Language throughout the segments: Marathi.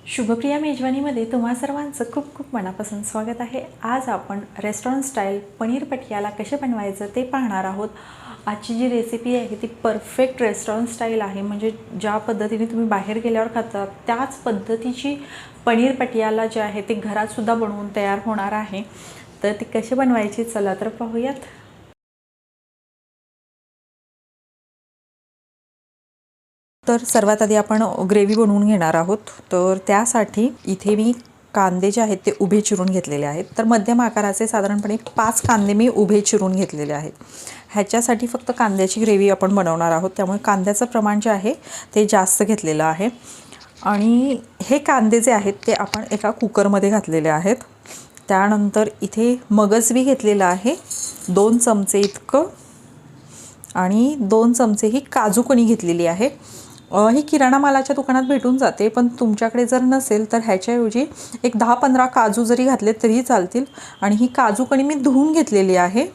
शुभप्रिया मेजवानीमध्ये तुम्हा सर्वांचं खूप खूप मनापासून स्वागत आहे। आज आपण रेस्टॉरंट स्टाईल पनीर पटियाला कसे बनवायचं ते पाहणार आहोत। आजची जी रेसिपी आहे ती परफेक्ट रेस्टॉरंट स्टाईल आहे, म्हणजे ज्या पद्धतीने तुम्ही बाहेर गेल्यावर खाता त्याच पद्धतीची पनीर पटियाला जे आहे ते घरात सुद्धा बनवून तयार होणार आहे। तर ती कशी बनवायची चला तर पाहूयात। तर सर्वात आधी आपण ग्रेव्ही बनवून घेणार आहोत। तर त्यासाठी इथे मी कांदे जे आहेत ते उभे चिरून घेतलेले आहेत। तर मध्यम आकाराचे साधारणपणे 5 कांदे मी उभे चिरून घेतलेले आहेत। ह्याच्यासाठी फक्त कांद्याची ग्रेव्ही आपण बनवणार आहोत, त्यामुळे कांद्याचं प्रमाण जे आहे ते जास्त घेतलेलं आहे। आणि हे कांदे जे आहेत ते आपण एका कुकरमध्ये घातलेले आहेत। त्यानंतर इथे मगजबी घेतलेला आहे 2 चमचे इतकं, आणि 2 चमचे ही काजू कणी घेतलेली आहे। ही किराणा मालाच्या दुकानात भेटून जाते, पण तुमच्याकडे जर नसेल तर ह्याच्याऐवजी एक 10-15 काजू जरी घातले तरीही चालतील। आणि ही काजू कणी मी धुवून घेतलेली आहे।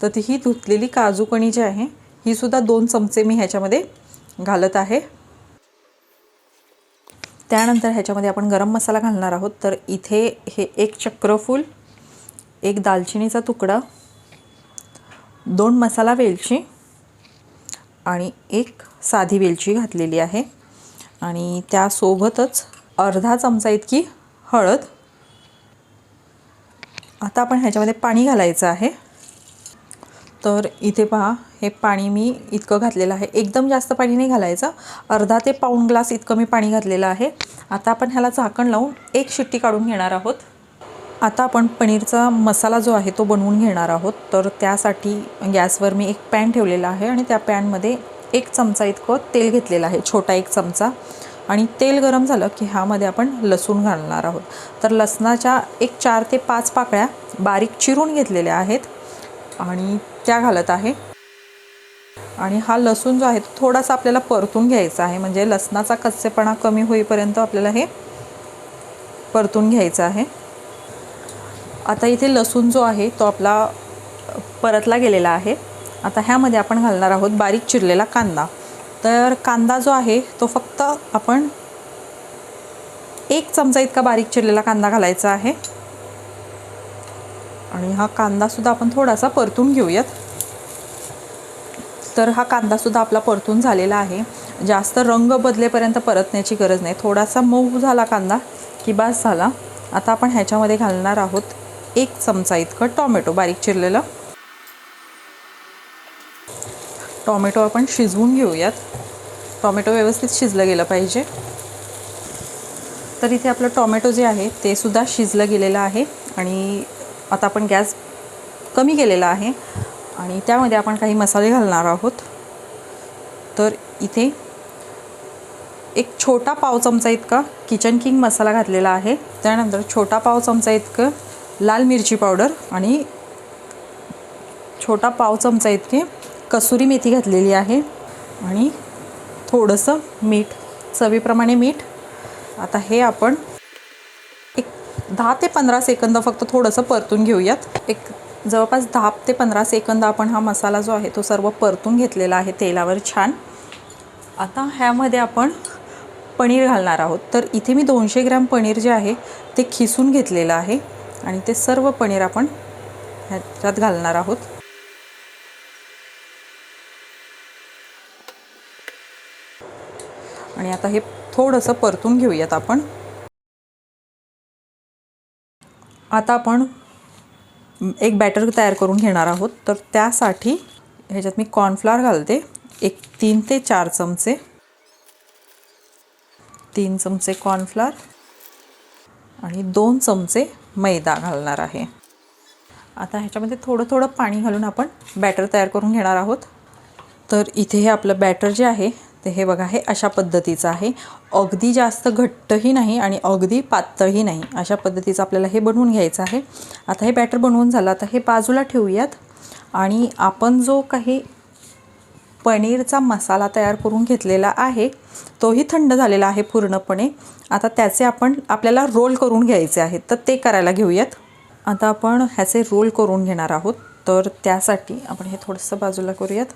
तर ती ही धुतलेली काजू कणी जी आहे ही सुद्धा 2 चमचे मी ह्याच्यामध्ये घालत आहे। त्यानंतर ह्याच्यामध्ये आपण गरम मसाला घालणार आहोत। तर इथे हे 1 चक्रफूल, 1 दालचिनीचा तुकडा, 2 मसाला वेलची आणि 1 साधी वेलची घातलेली आहे। आणि त्यासोबतच अर्धा चमचा इतकी हळद। आता आपण ह्याच्यामध्ये पाणी घालायचं आहे। तर इथे पहा, हे पाणी मी इतकं घातलेलं आहे। एकदम जास्त पाणी नाही घालायचं, अर्धा ते पाऊण ग्लास इतकं मी पाणी घातलेलं आहे। आता आपण ह्याला झाकण लावून 1 शिट्टी काढून घेणार आहोत। आता आपण पनीरचा मसाला जो आहे तो बनवून घेणार आहोत। तर त्यासाठी गॅसवर मी एक पॅन ठेवलेला आहे आणि त्या पॅनमध्ये 1 चमचा इतकं तेल घेतलेलं आहे, छोटा 1 चमचा। आणि तेल गरम झालं की ह्यामध्ये आपण लसूण घालणार आहोत। तर लसणाच्या एक 4 ते 5 पाकळ्या बारीक चिरून घेतलेल्या आहेत आणि त्या घालत आहे। आणि हा लसूण जो आहे थोडासा आपल्याला परतून घ्यायचा आहे, म्हणजे लसणाचा कच्चेपणा कमी होईपर्यंत आपल्याला हे परतून घ्यायचं आहे। आता इथे लसूण जो आहे तो आपला परतला गेलेला आहे। आता ह्यामध्ये आपण घालणार आहोत बारीक चिरलेला कांदा। तर कांदा जो आहे तो फक्त आपण 1 चमचा इतका बारीक चिरलेला कांदा घालायचा आहे। आणि हा कांदा सुद्धा आपण थोडासा परतून घेऊयात। तर हा कांदा सुद्धा आपला परतून झालेला आहे। जास्त रंग बदलेपर्यंत परतण्याची गरज नाही, थोडासा मऊ झाला कांदा की बस झाला। आता आपण ह्याच्यामध्ये घालणार आहोत 1 चमचा इतकं टोमॅटो बारीक चिरलेलं। टोमॅटो आपण शिजवून घेऊयात, टोमॅटो व्यवस्थित शिजलं गेलं पाहिजे। तर इथे आपलं टोमॅटो जे आहे ते सुद्धा शिजलं गेलेलं आहे। आणि आता आपण गॅस कमी केलेला आहे आणि त्यामध्ये आपण काही मसाले घालणार आहोत। तर इथे एक छोटा पाव चमचा इतका किचन किंग मसाला घातलेला आहे। त्यानंतर छोटा पाव चमचा इतकं लाल मिरची पावडर आणि छोटा पाव चमचा इतके कसुरी मेथी घातलेली आहे आणि थोडंसं मीठ, चवीप्रमाणे मीठ। आता हे आपण एक 10 ते 15 सेकंद फक्त थोडंसं परतून घेऊयात। एक जवळपास 10 ते 15 सेकंद आपण हा मसाला जो आहे तो सर्व परतून घेतलेला आहे तेलावर छान। आता ह्यामध्ये आपण पनीर घालणार आहोत। तर इथे मी 200 ग्रॅम पनीर जे आहे ते खिसून घेतलेलं आहे आणि ते सर्व पनीर आपण ह्याच्यात घालणार आहोत। आणि आता हे थोडंसं परतून घेऊयात आपण। आता आपण एक बॅटर तयार करून घेणार आहोत। तर त्यासाठी ह्याच्यात मी कॉर्नफ्लॉवर घालते, एक 3 ते 4 चमचे, 3 चमचे कॉर्नफ्लॉवर आणि 2 चमचे मैदा घालणार आहे। आता ह्याच्यामध्ये थोडं थोडं पाणी घालून आपण बॅटर तयार करून घेणार आहोत। तर इथे हे आपलं बॅटर जे आहे ते हे बघा, हे अशा पद्धतीचं आहे। अगदी जास्त घट्टही नाही आणि अगदी पातळही नाही, अशा पद्धतीचं आपल्याला हे बनवून घ्यायचं आहे। आता हे बॅटर बनवून झालं, आता हे बाजूला ठेवूयात। आणि आपण जो काही पनीरचा मसाला तयार करून घेतलेला आहे तोही थंड झालेला आहे पूर्णपणे। आता त्याचे आपल्याला रोल करून घ्यायचे आहेत, तर ते करायला घेऊयात। आता आपण ह्याचे रोल करून घेणार आहोत। तर त्यासाठी आपण हे थोडंसं बाजूला करूयात.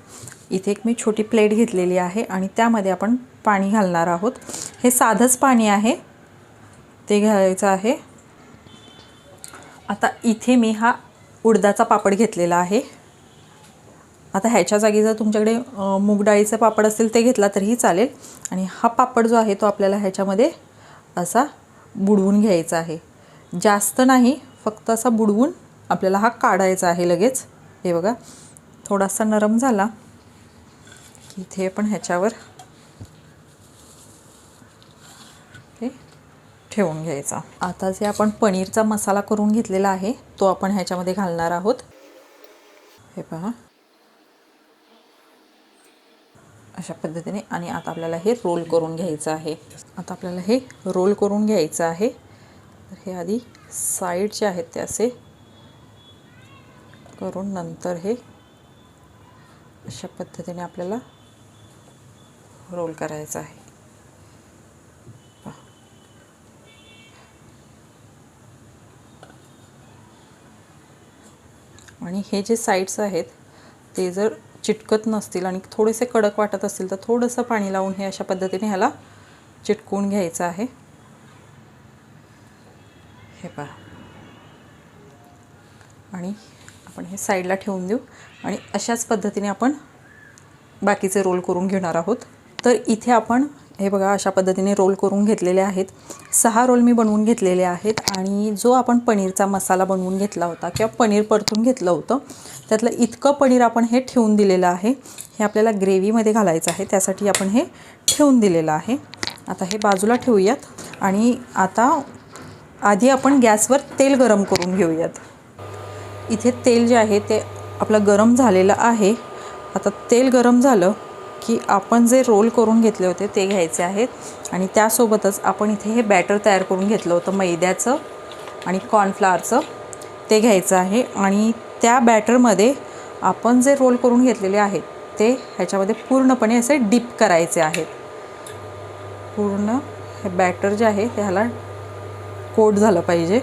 इथे एक मी छोटी प्लेट घेतलेली आहे आणि त्यामध्ये आपण पाणी घालणार आहोत. हे साधंच पाणी आहे, ते घालायचं आहे. आता इथे मी हा उडदाचा पापड घेतलेला आहे. आता ह्याच्या जागी जर तुमच्याकडे मूग डाळीचं पापड असेल ते घेतला तरीही चालेल. आणि हा पापड जो आहे तो आपल्याला ह्याच्यामध्ये असा बुडवून घ्यायचा आहे. जास्त नाही, फक्त असा बुडवून आपल्याला हा काढायचा आहे लगेच. हे बघा, थोडासा नरम झाला की इथे आपण ह्याच्यावर हे ठेवून घ्यायचा. आता जे आपण पनीरचा मसाला करून घेतलेला आहे तो आपण ह्याच्यामध्ये घालणार आहोत. हे पहा, अशा पद्धतीने. आणि आता आपल्याला हे रोल करून घ्यायचं आहे. आता आपल्याला हे रोल करून घ्यायचं आहे. तर हे आधी साईडचे आहेत ते असे करून नंतर हे अशा पद्धतीने आपल्याला रोल करायचं आहे. आणि हे जे साईड्स आहेत ते जर चिटकत नसतील आणि थोडेसे कडक वाटत असतील तर थोडंसं पाणी लावून हे अशा पद्धतीने ह्याला चिटकवून घ्यायचं आहे. हे पहा, आणि आपण हे साईडला ठेवून देऊ आणि अशाच पद्धतीने आपण बाकीचे रोल करून घेणार आहोत. तर इथे आपण हे बघा अशा पद्धतीने रोल करून घेतलेले आहेत. 6 रोल मी बनवून घेतलेले आहेत. आणि जो आपण पनीरचा मसाला बनवून घेतला होता किंवा पनीर परतून घेतलं होतं त्यातलं इतकं पनीर आपण हे ठेवून दिलेलं आहे. हे आपल्याला ग्रेव्हीमध्ये घालायचं आहे, त्यासाठी आपण हे ठेवून दिलेलं आहे. आता हे बाजूला ठेवूयात. आणि आता आधी आपण गॅसवर तेल गरम करून घेऊयात. इथे तेल जे आहे ते आपलं गरम झालेलं आहे. आता तेल गरम झालं की आपण जे रोल करून घेतले होते ते घ्यायचे आहेत. आणि त्यासोबतच आपण इथे हे बॅटर तयार करून घेतलं होतं मैद्याचं आणि कॉर्नफ्लॉवरचं, ते घ्यायचं आहे. आणि त्या बॅटरमध्ये आपण जे रोल करून घेतलेले आहेत ते ह्याच्यामध्ये पूर्णपणे असे डिप करायचे आहेत. पूर्ण हे बॅटर जे आहे ते ह्याला कोट झालं पाहिजे.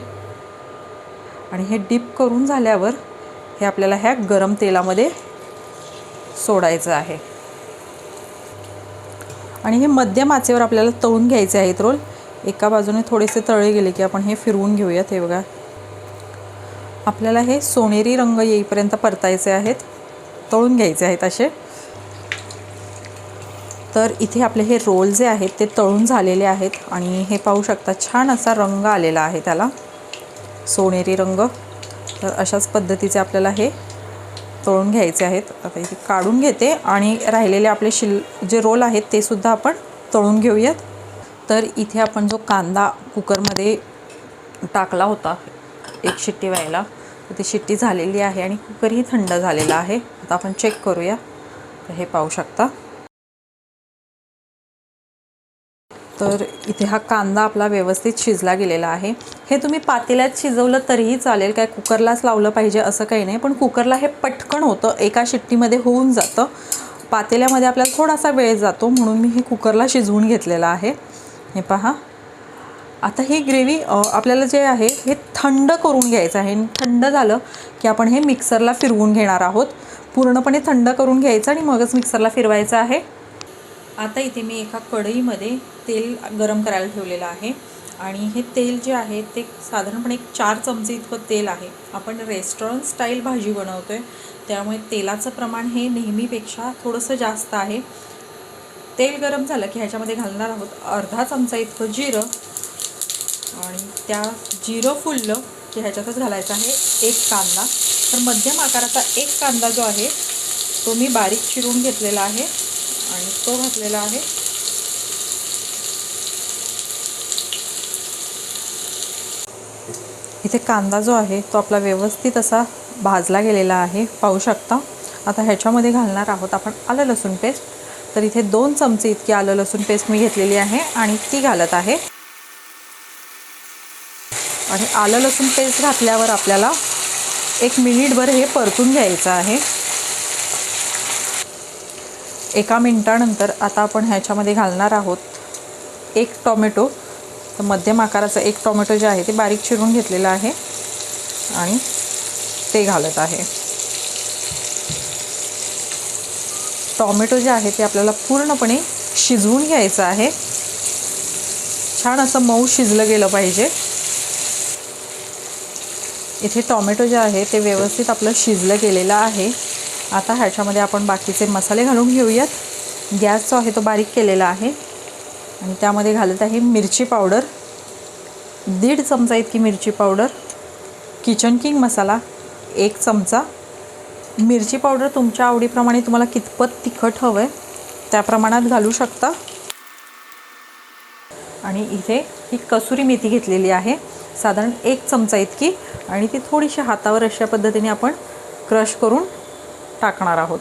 आणि हे डिप करून झाल्यावर हे आपल्याला ह्या गरम तेलामध्ये सोडायचं आहे. आणि हे मध्यम आचेवर आपल्याला तळून घ्यायचे आहेत रोल. एका बाजूने थोडेसे तळले गेले की आपण हे फिरवून घेऊयात. हे बघा, आपल्याला हे सोनेरी रंग येईपर्यंत परतायचे आहेत, तळून घ्यायचे आहेत असे. तर इथे आपले हे रोल जे आहेत ते तळून झालेले आहेत. आणि हे पाहू शकता छान असा रंग आलेला आहे त्याला, सोनेरी रंग. तर अशाच पद्धतीचे आपल्याला हे तळून घ्यायचे आहेत. आता इथे काढून घेते आणि राहिलेले आपले जे रोल आहेत ते सुद्धा आपण तळून घेऊयात. तर इथे आपण जो कांदा कुकरमध्ये टाकला होता 1 शिट्टी व्हायला, तर ती शिट्टी झालेली आहे आणि कुकरही थंड झालेला आहे. आता आपण चेक करूया. तर हे पाहू शकता. तर इथे हा कांदा आपला व्यवस्थित शिजला गेलेला आहे. हे तुम्ही पातेल्यात शिजवलं तरीही चालेल, काय कुकरलाच लावलं पाहिजे असं काही नाही. पण कुकरला हे पटकन होतं, एका शिट्टीमध्ये होऊन जातं. पातेल्यामध्ये आपल्याला थोडासा वेळ जातो, म्हणून मी हे कुकरला शिजवून घेतलेलं आहे. हे पहा, आता ही ग्रेव्ही आपल्याला जे आहे हे थंड करून घ्यायचं आहे. थंड झालं की आपण हे मिक्सरला फिरवून घेणार आहोत. पूर्णपणे थंड करून घ्यायचं आणि मगच मिक्सरला फिरवायचं आहे. आता इथे मी एका कढईमध्ये तेल गरम करायला ठेवलेलं आहे. आणि हे तेल जे आहे ते साधारणपणे 4 चमचे इतकं तेल आहे. आपण रेस्टॉरंट स्टाईल भाजी बनवतो आहे, त्यामुळे तेलाचं प्रमाण हे नेहमीपेक्षा थोडंसं जास्त आहे. तेल गरम झालं की ह्याच्यामध्ये घालणार आहोत अर्धा चमचा इतकं जिरं. आणि त्या जिरं फुललं की ह्याच्यातच घालायचं आहे 1 कांदा. तर मध्यम आकाराचा 1 कांदा जो आहे तो मी बारीक चिरून घेतलेला आहे आणि तो घातलेला आहे. इथे कांदा जो आहे तो आपला व्यवस्थित असा भाजला गेलेला आहे, पाहू शकता. आता ह्याच्यामध्ये घालणार आहोत आपण आलं लसूण पेस्ट. तर इथे 2 चमचे इतकी आलं लसूण पेस्ट मी घेतलेली आहे आणि ती घालत आहे. आणि आलं लसूण पेस्ट घातल्यावर आपल्याला 1 मिनिटभर हे परतून घ्यायचं आहे. 1 मिनिटानंतर आता आपण ह्याच्यामध्ये घालणार आहोत 1 टोमॅटो. तर मध्यम आकाराचा 1 टोमॅटो जे आहे ते बारीक चिरून घेतलेला आहे आणि ते घालत आहे. टॉमॅटो जे आहे ते आपल्याला पूर्णपणे शिजवून घ्यायचं आहे. छान असं मऊ शिजलं गेलं पाहिजे. इथे टॉमॅटो जे आहे ते व्यवस्थित आपलं शिजलं गेलेलं आहे. आता ह्याच्यामध्ये आपण बाकीचे मसाले घालून घेऊयात. गॅस जो आहे तो बारीक केलेला आहे आणि त्यामध्ये घालत आहे मिरची पावडर, 1.5 चमचा इतकी मिरची पावडर, किचन किंग मसाला 1 चमचा. मिरची पावडर तुमच्या आवडीप्रमाणे तुम्हाला कितपत तिखट हवं आहे त्या प्रमाणात घालू शकता. आणि इथे ही कसुरी मेथी घेतलेली आहे साधारण 1 चमचा इतकी, आणि ती थोडीशी हातावर अशा पद्धतीने आपण क्रश करून टाकणार आहोत.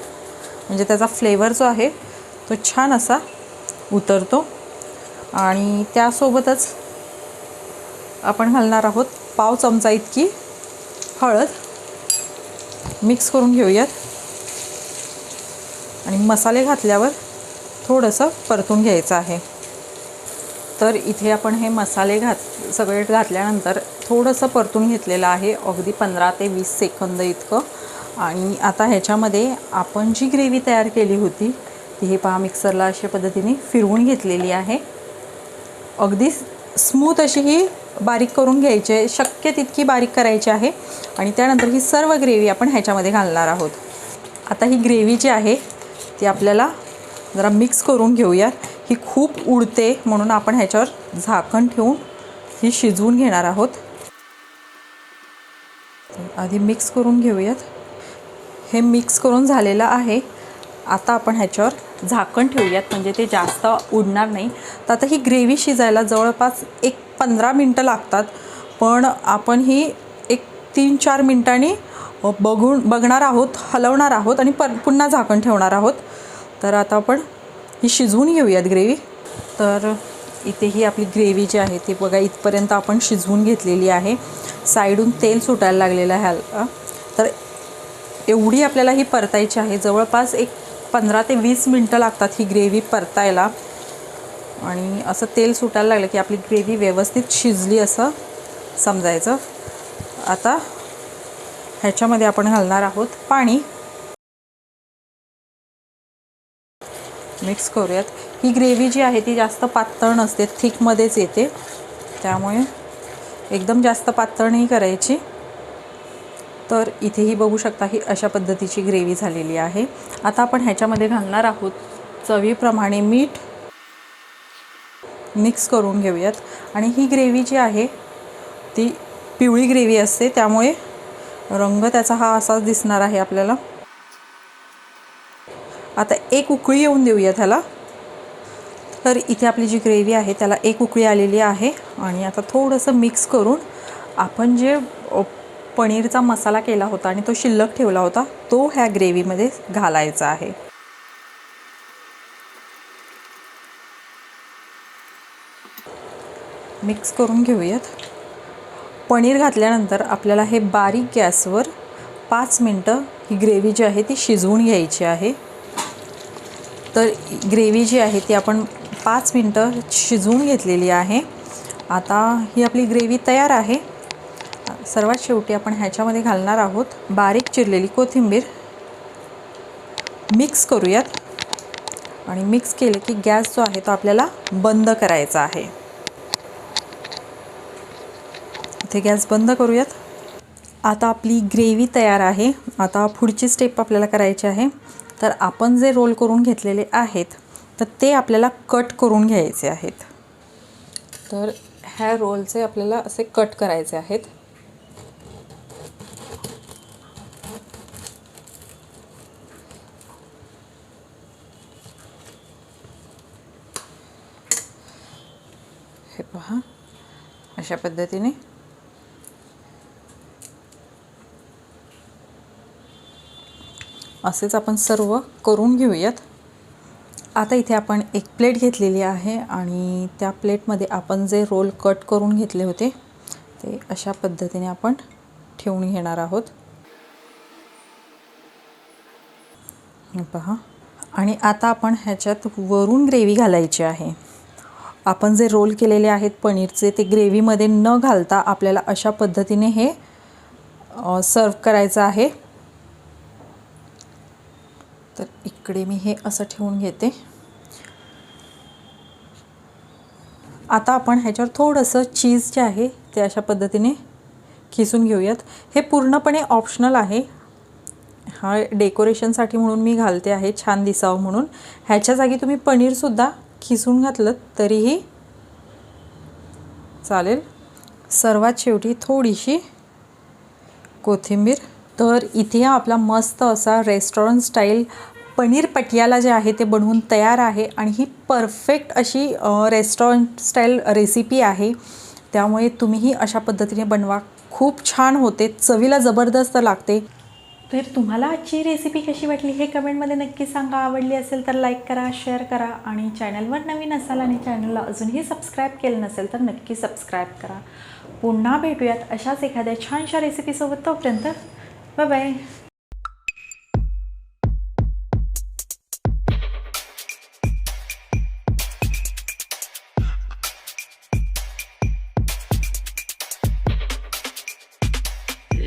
म्हणजे त्याचा फ्लेवर जो आहे तो छान असा उतरतो. आणि त्यासोबतच आपण घालणार आहोत 1/2 चमचा इतकी हळद. मिक्स करून घेऊयात आणि मसाले घातल्यावर थोडंसं परतून घ्यायचं आहे. तर इथे आपण हे मसाले सगळे घातल्यानंतर थोडंसं परतून घेतलेलं आहे, अगदी 15 ते 20 सेकंद इतकं. आणि आता ह्याच्यामध्ये आपण जी ग्रेव्ही तयार केली होती ती हे पहा मिक्सरला अशा पद्धतीने फिरवून घेतलेली आहे. अगदी स्मूथ अशी ही बारीक करून घ्यायची आहे, शक्य तितकी बारीक करायची आहे. आणि त्यानंतर ही सर्व ग्रेव्ही आपण ह्याच्यामध्ये घालणार आहोत. आता ही ग्रेव्ही जी आहे ती आपल्याला जरा मिक्स करून घेऊया. ही खूप उडते म्हणून आपण ह्याच्यावर झाकण ठेवून ही शिजवून घेणार आहोत. आधी मिक्स करून घेऊयात. हे मिक्स करून झालेलं आहे. आता आपण ह्याच्यावर झाकण ठेवूयात म्हणजे ते जास्त उडणार नाही. तर आता ही ग्रेव्ही शिजायला जवळपास 15 मिनटं लागतात, पण आपण ही 3-4 मिनटांनी बघणार आहोत, हलवणार आहोत आणि पुन्हा झाकण ठेवणार आहोत. तर आता आपण ही शिजवून घेऊयात ग्रेव्ही. तर इथे ही आपली ग्रेव्ही जी आहे ती बघा इथपर्यंत आपण शिजवून घेतलेली आहे. साईडून तेल सुटायला लागलेलं आहे ह्याला. तर एवढी आपल्याला ही परतायची आहे. जवळपास 15 ते 20 मिनटं लागतात ही ग्रेव्ही परतायला. आणि असं तेल सुटायला लागलं की आपली ग्रेव्ही व्यवस्थित शिजली असं समजायचं. आता ह्याच्यामध्ये आपण घालणार आहोत पाणी. मिक्स करूयात. ही ग्रेव्ही जी आहे ती जास्त पातळ नसते, थिकमध्येच येते, त्यामुळे एकदम जास्त पातळ नाही करायची. तर इथेही बघू शकता ही अशा पद्धतीची ग्रेव्ही झालेली आहे. आता आपण ह्याच्यामध्ये घालणार आहोत चवीप्रमाणे मीठ. मिक्स करून घेऊयात. आणि ही ग्रेव्ही जी आहे ती पिवळी ग्रेव्ही असते, त्यामुळे रंग त्याचा हा असाच दिसणार आहे आपल्याला. आता 1 उकळी येऊन देऊया त्याला. तर इथे आपली जी ग्रेव्ही आहे त्याला 1 उकळी आलेली आहे. आणि आता थोडंसं मिक्स करून आपण जे पनीरचा मसाला केला होता आणि तो शिल्लक ठेवला होता तो ह्या ग्रेव्हीमध्ये घालायचा आहे. मिक्स करून घेऊयात. पनीर घातल्यानंतर आपल्याला हे बारीक गॅसवर 5 मिनटं ही ग्रेव्ही जी आहे ती शिजवून घ्यायची आहे. तर ग्रेव्ही जी आहे ती आपण 5 मिनटं शिजवून घेतलेली आहे. आता ही आपली ग्रेव्ही तयार आहे. सर्वात शेवटी आपण ह्याच्यामध्ये घालणार आहोत बारीक चिरलेली कोथिंबीर. मिक्स करूयात. आणि मिक्स केले की गॅस जो आहे तो आपल्याला बंद करायचा आहे. इथे गॅस बंद करूयात. आता आपली ग्रेव्ही तयार आहे. आता पुढची स्टेप आपल्याला करायची आहे. तर आपण जे रोल करून घेतलेले आहेत तर ते आपल्याला कट करून घ्यायचे आहेत. तर ह्या रोलचे आपल्याला असे कट करायचे आहेत. हे पहा अशा पद्धतीने. असेच आपण सर्व करून घेऊयात. आता इथे आपण एक प्लेट घेतलेली आहे आणि त्या प्लेटमध्ये आपण जे रोल कट करून घेतले होते ते अशा पद्धतीने आपण ठेवून घेणार आहोत. पहा. आणि आता आपण ह्याच्यात वरून ग्रेव्ही घालायची आहे. आपण जे रोल केलेले आहेत पनीरचे ते ग्रेव्हीमध्ये न घालता आपल्याला अशा पद्धतीने हे सर्व करायचं आहे. तर इकडे मी हे असं ठेवून घेते. आता आपण ह्याच्यावर थोडंसं चीज जे आहे ते अशा पद्धतीने खिसून घेऊयात. हे पूर्णपणे ऑप्शनल आहे. हा डेकोरेशनसाठी म्हणून मी घालते आहे, छान दिसावं म्हणून. ह्याच्या जागी तुम्ही पनीरसुद्धा खिसून घातलं तरीही चालेल. सर्वात शेवटी थोडीशी कोथिंबीर. तर इथे आपला मस्त असा रेस्टॉरंट स्टाईल पनीर पटियाला जे आहे ते बनवून तयार आहे. आणि ही परफेक्ट अशी रेस्टॉरंट स्टाईल रेसिपी आहे, त्यामुळे तुम्हीही अशा पद्धतीने बनवा. खूप छान होते, चवीला जबरदस्त लागते. तर तुम्हाला आजची रेसिपी कशी वाटली हे कमेंटमध्ये नक्की सांगा. आवडली असेल तर लाईक करा, शेअर करा आणि चॅनलवर नवीन असाल आणि चॅनलला अजूनही सबस्क्राईब केलं नसेल तर नक्की सबस्क्राईब करा. पुन्हा भेटूयात अशाच एखाद्या छानशा रेसिपीसोबत. तोपर्यंत बाय बाय.